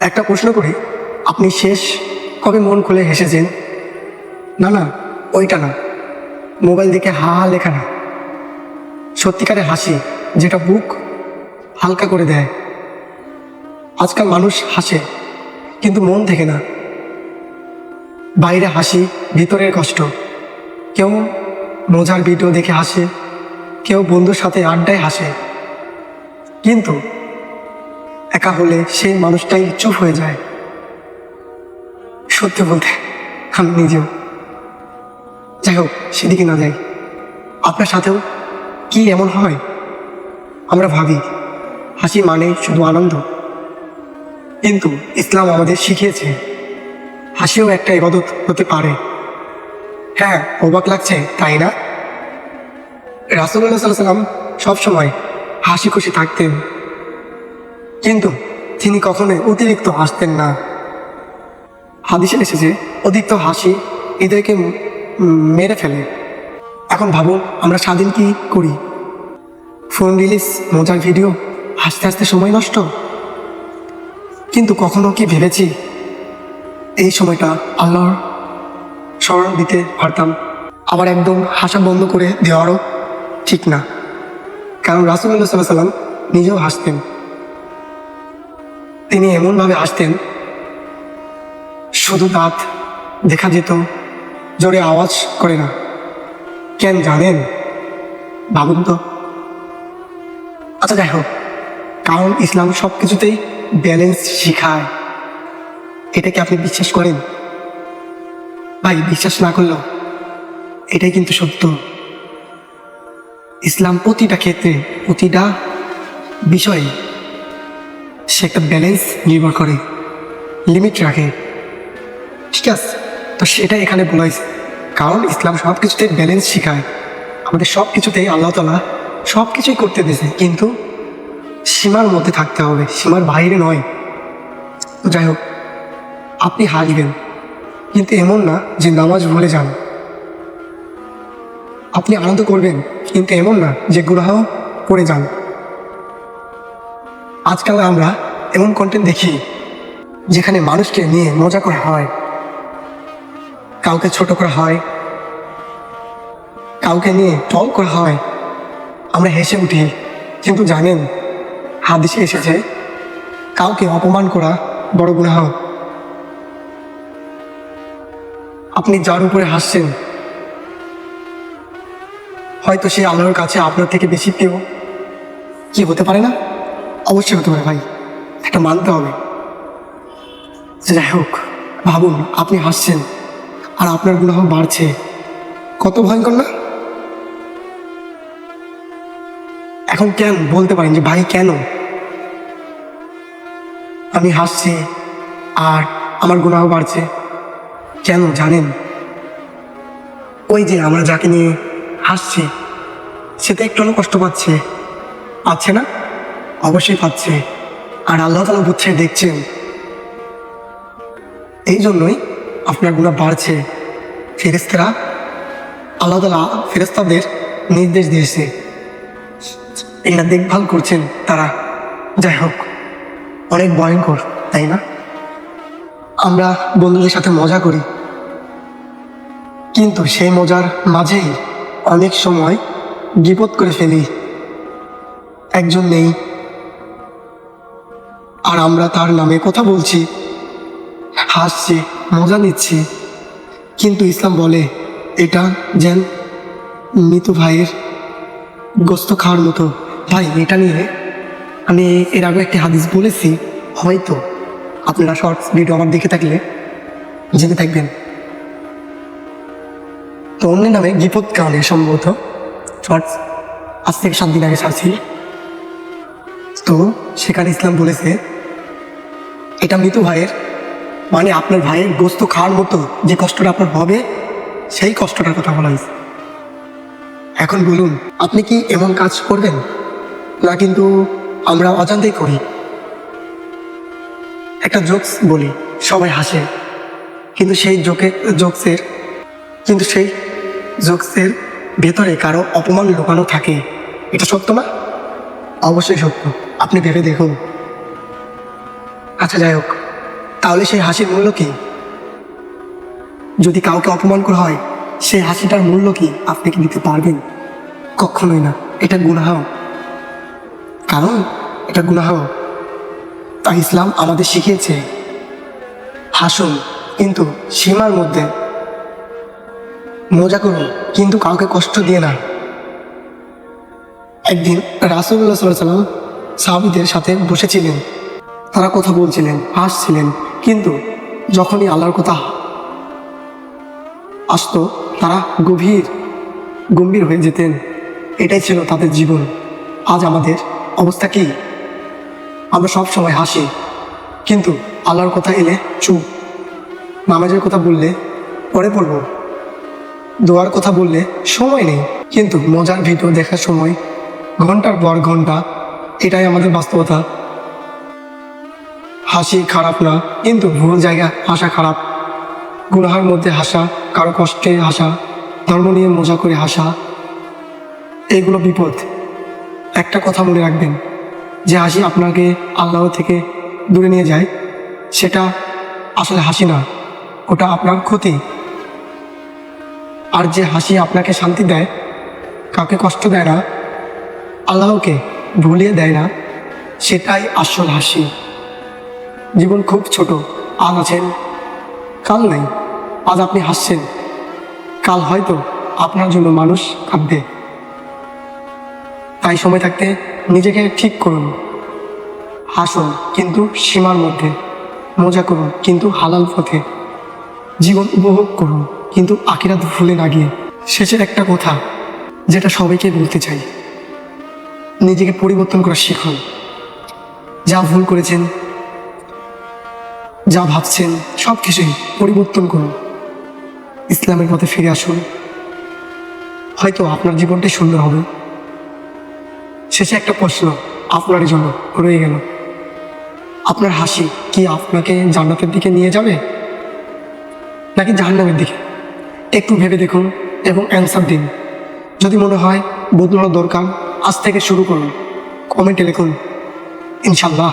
একটা প্রশ্ন করি, আপনি শেষ কবে মন খুলে হেসেছেন? না না, ওইটা না, মোবাইল দেখে হা হা লেখা না, সত্যিকারের হাসি যেটা বুক হালকা করে দেয়। আজকাল মানুষ হাসে কিন্তু মন থেকে না। বাইরে হাসি, ভিতরের কষ্ট। কেউ মজার ভিডিও দেখে হাসে, কেউ বন্ধুর সাথে আড্ডায় হাসে, কিন্তু একা হলে সেই মানুষটাই চুপ হয়ে যায়। সত্যি বলতে আমি নিজেও। যাই হোক, সেদিকে না যাই। আপনার সাথেও কি এমন হয়? আমরা ভাবি হাসি মানে শুধু আনন্দ, কিন্তু ইসলাম আমাদের শিখিয়েছে হাসিও একটা ইবাদত হতে পারে। হ্যাঁ, অবাক লাগছে তাই না? রাসূলুল্লাহ সাল্লাল্লাহু আলাইহি ওয়াসাল্লাম সবসময় হাসি খুশি থাকতেন, কিন্তু তিনি কখনোই অতিরিক্ত হাসতেন না। হাদিসে এসেছে অতিরিক্ত হাসি হৃদয়কে মেরে ফেলে। এখন ভাবুন আমরা স্বাধীন কি করি? ফোন রিলিজ, মজার ভিডিও, হাসতে হাসতে সময় নষ্ট। কিন্তু কখনো কি ভেবেছি এই সময়টা আল্লাহর স্মরণ দিতে পারতাম? আবার একদম হাসা বন্ধ করে দেওয়ারও ঠিক না, কারণ রাসূলুল্লাহ সাল্লাল্লাহু আলাইহি ওয়াসাল্লাম নিজেও হাসতেন। তিনি এমনভাবে হাসতেন শুধু দাঁত দেখা যেত, জোরে আওয়াজ করে না। কেন জানেন? ভাবুন তো। আচ্ছা যাই হোক, কারণ ইসলাম সব কিছুতেই ব্যালেন্স শিখায়। এটা কি আপনি বিশ্বাস করেন? ভাই, বিশ্বাস না করলেও এটাই কিন্তু সত্য। ইসলাম প্রতিটা ক্ষেত্রে, প্রতিটা বিষয়ে সে একটা ব্যালেন্স নির্ভর করে, লিমিট রাখে। ঠিক আছে, তো সেটা এখানে বলা হয়েছে, কারণ ইসলাম সব কিছুতেই ব্যালেন্স শিখায়। আমাদের সব কিছুতেই আল্লাহ তাআলা সব কিছুই করতে দিয়েছে, কিন্তু সীমার মধ্যে থাকতে হবে, সীমার বাইরে নয়। তো যাই হোক, আপনি হাসবেন, কিন্তু এমন না যে নামাজ ভুলে যান। আপনি আনন্দ করবেন, কিন্তু এমন না যে গুনাহ করে যান। আজকাল আমরা এমন কন্টেন্ট দেখি যেখানে মানুষকে নিয়ে মজা করা হয়, কাউকে ছোট করা হয়, কাউকে নিয়ে টল করা হয়, আমরা হেসে উঠি। কিন্তু জানেন, হাদিসে এসেছে কাউকে অপমান করা বড় গুনাহ। আপনি যার উপরে হাসছেন, হয়তো সে আল্লাহর কাছে আপনার থেকে বেশি প্রিয়। কি হতে পারে না? অবশ্যই হতে পারে ভাই, এটা মানতে হবে। যাই হোক, ভাবুন আপনি হাসছেন আর আপনার গুনাহ বাড়ছে, কত ভয়ঙ্কর না? এখন কেন বলতে পারেন যে ভাই কেন আমি হাসছি আর আমার গুনাহ বাড়ছে? কেন জানেন? ওই যে আমরা যাকে নিয়ে হাসছি সে তো একটু কষ্ট পাচ্ছে, পাচ্ছে না? অবশ্যই পাচ্ছে। আর আল্লাহ তাআলা বুঝছে, দেখছেন। এই জন্যই আপনার গুনাহ বাড়ছে। ফেরেশতারা, আল্লাহ তাআলা ফেরেশতাদের নির্দেশ দিয়েছে, এটা দেখভাল করছেন তারা। যাই হোক, অনেক ভয়ঙ্কর তাই না? আমরা বন্ধুদের সাথে মজা করি, কিন্তু সেই মজার মাঝেই অনেক সময় বিপদ করে ফেলি। একজন নেই আর আমরা তার নামে কথা বলছি, হাসছি, মজা নিচ্ছি, কিন্তু ইসলাম বলে এটা যেন মৃত ভাইয়ের গোস্ত খাওয়ার মতো। ভাই, এটা নিয়ে আমি এর আগে একটি হাদিস বলেছি, হয়তো আপনারা শর্টস ভিডিও আমার দেখে থাকলে জেনে থাকবেন। তো অন্যের নামে বিপদ কারণে সম্ভবত শর্টস আজ থেকে 7 দিন আগে ছাড়ছি। তো সেখানে ইসলাম বলেছে এটা মৃত ভাইয়ের, মানে আপনার ভাইয়ের গোস্ত খাওয়ার মতো যে কষ্টটা আপনার হবে, সেই কষ্টটার কথা বলা হয়েছে। এখন বলুন, আপনি কি এমন কাজ করবেন না? কিন্তু আমরা অজান্তেই করি। একটা জোকস বলি, সবাই হাসে, কিন্তু সেই জোকসের ভেতরে কারো অপমান লুকানো থাকে। এটা সত্য না? অবশ্যই সত্য, আপনি ভেবে দেখুন। আচ্ছা যাই হোক, তাহলে সেই হাসির মূল্য কি? যদি কাউকে অপমান করা হয়, সেই হাসিটার মূল্য কি আপনি কি দিতে পারবেন? কখনোই না। এটা গুনাহ, কারণ এটা গুনাহ। তাই ইসলাম আমাদের শিখিয়েছে হাসুন কিন্তু সীমার মধ্যে, মজা করুন কিন্তু কাউকে কষ্ট দিয়ে না। একদিন রাসূলুল্লাহ সাল্লাল্লাহু আলাইহি ওয়াসাল্লাম সাহাবীদের সাথে বসেছিলেন। তারা কথা বলছিলেন, হাসছিলেন, কিন্তু যখনই আল্লাহর কথা আসতো তারা গম্ভীর হয়ে যেতেন। এটাই ছিল তাদের জীবন। আজ আমাদের অবস্থা কি? আমরা সব সময় হাসি, কিন্তু আল্লাহর কথা এলে চুপ। নামাজের কথা বললে পরে পড়ব, দোয়ার কথা বললে সময় নেই, কিন্তু মজার ভিডিও দেখার সময় ঘন্টার পর ঘন্টা। এটাই আমাদের বাস্তবতা। হাসি খারাপ না, কিন্তু ভুল জায়গা হাসা খারাপ। গুনাহের মধ্যে হাসা, কারো কষ্টে হাসা, ধর্ম নিয়ে মজা করে হাসা, এগুলো বিপদ। একটা কথা মনে রাখবেন, যে হাসি আপনাকে আল্লাহ থেকে দূরে নিয়ে যায় সেটা আসলে হাসি না, ওটা আপনার ক্ষতি। আর যে হাসি আপনাকে শান্তি দেয়, কাউকে কষ্ট দেয় না, আল্লাহকে ভুলিয়ে দেয় না, সেটাই আসল হাসি। জীবন খুব ছোট। আজ আছেন, কাল নেই। আজ আপনি হাসছেন, কাল হয়তো আপনার জন্য মানুষ কাঁদবে। তাই সময় থাকতে নিজেকে ঠিক করুন। হাসুন কিন্তু সীমার মধ্যে, মজা করুন কিন্তু হালাল পথে, জীবন উপভোগ করুন কিন্তু আখিরাত ভুলে না গিয়ে। শেষের একটা কথা যেটা সবাইকে বলতে চাই, নিজেকে পরিবর্তন করা শিখুন। যা ভুল করেছেন, যা ভাবছেন, সব কিছুই পরিবর্তন করুন। ইসলামের পথে ফিরে আসুন, হয়তো আপনার জীবনটাই সুন্দর হবে। শেষে একটা প্রশ্ন আপনার জন্য রয়ে গেল, আপনার হাসি কি আপনাকে জান্নাতের দিকে নিয়ে যাবে নাকি জাহান্নামের দিকে? একটু ভেবে দেখুন এবং অ্যান্সার দিন। যদি মনে হয় বদলানো দরকার, আজ থেকে শুরু করুন। কমেন্টে লিখুন, ইনশাল্লাহ।